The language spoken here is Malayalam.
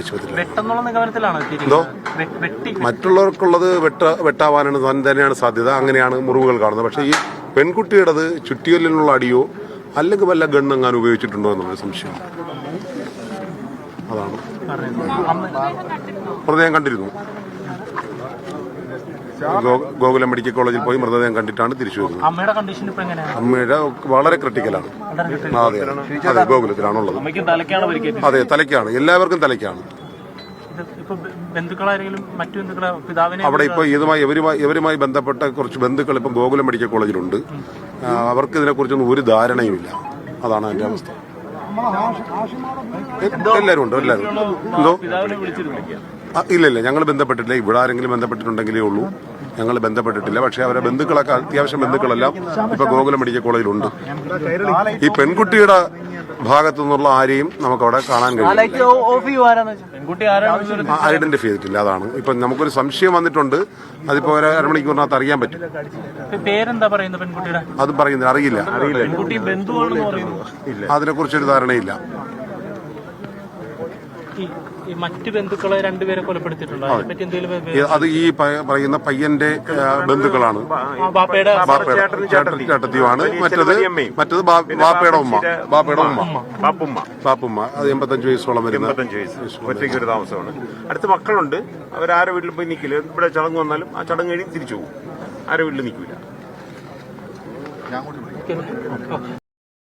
ആശുപത്രിയിൽ. എന്തോ മറ്റുള്ളവർക്കുള്ളത് വെട്ടാവാനാണ് തന്നെയാണ് സാധ്യത. അങ്ങനെയാണ് മുറിവുകൾ കാണുന്നത്. പക്ഷേ ഈ പെൺകുട്ടിയുടേത് ചുറ്റിയലിനുള്ള അടിയോ അല്ലെങ്കിൽ വല്ല ഗണ്ണെങ്ങാനും ഉപയോഗിച്ചിട്ടുണ്ടോ എന്നുള്ള സംശയം. അതാണ് മൃതദേഹം കണ്ടിരുന്നു. ഗോകുലം മെഡിക്കൽ കോളേജിൽ പോയി മൃതദേഹം കണ്ടിട്ടാണ് തിരിച്ചു വരുന്നത്. അമ്മയുടെ വളരെ ക്രിട്ടിക്കലാണ്. അതെ ഗോകുലത്തിലാണുള്ളത്. അതെ തലയ്ക്കാണ്, എല്ലാവർക്കും തലയ്ക്കാണ്. അവിടെ ഇപ്പൊ ഇവരുമായി ബന്ധപ്പെട്ട കുറച്ച് ബന്ധുക്കൾ ഇപ്പം ഗോകുലം മെഡിക്കൽ കോളേജിലുണ്ട്. അവർക്ക് ഇതിനെക്കുറിച്ചൊന്നും ഒരു ധാരണയുമില്ല. അതാണ് അതിന്റെ അവസ്ഥ. എല്ലാവരും ഉണ്ട്. എന്തോ ഇല്ല ഞങ്ങൾ ബന്ധപ്പെട്ടിട്ടില്ല. ഇവിടെ ആരെങ്കിലും ബന്ധപ്പെട്ടിട്ടുണ്ടെങ്കിലേ ഉള്ളൂ. ഞങ്ങൾ ബന്ധപ്പെട്ടിട്ടില്ല. പക്ഷെ അവരെ ബന്ധുക്കളൊക്കെ അത്യാവശ്യം ബന്ധുക്കളെല്ലാം ഇപ്പൊ ഗോകുലം മെഡിക്കൽ കോളേജിലുണ്ട്. ഈ പെൺകുട്ടിയുടെ ഭാഗത്തു നിന്നുള്ള ആരെയും നമുക്ക് അവിടെ കാണാൻ കഴിയും. ഐഡന്റിഫൈ ചെയ്തിട്ടില്ല. അതാണ് ഇപ്പൊ നമുക്കൊരു സംശയം വന്നിട്ടുണ്ട്. അതിപ്പോ ഒരു അരമണിക്കൂറിനകത്ത് അറിയാൻ പറ്റും. അത് പറയുന്നില്ല, അറിയില്ല. അതിനെക്കുറിച്ചൊരു ധാരണയില്ല. മറ്റു ബന്ധുക്കളെ രണ്ടുപേരെ കൊലപ്പെടുത്തിയിട്ടുണ്ട്. അത് ഈ പറയുന്ന പയ്യന്റെ ബന്ധുക്കളാണ്. ചേട്ടത്തിയുമാണ്. മറ്റത് ബാപ്പയുടെ ഉമ്മ. ബാപ്പുമ്മ. അത് 85 വയസ്സോളം വരുന്ന. ഒറ്റയ്ക്ക് ഒരു താമസമാണ്. അടുത്ത മക്കളുണ്ട്. അവരാരെ വീട്ടിൽ പോയി നിൽക്കില്ല. ഇവിടെ ചടങ്ങ് വന്നാലും ആ ചടങ്ങ് കഴിഞ്ഞ് തിരിച്ചു പോകും. ആരെ വീട്ടിൽ നിൽക്കില്ല.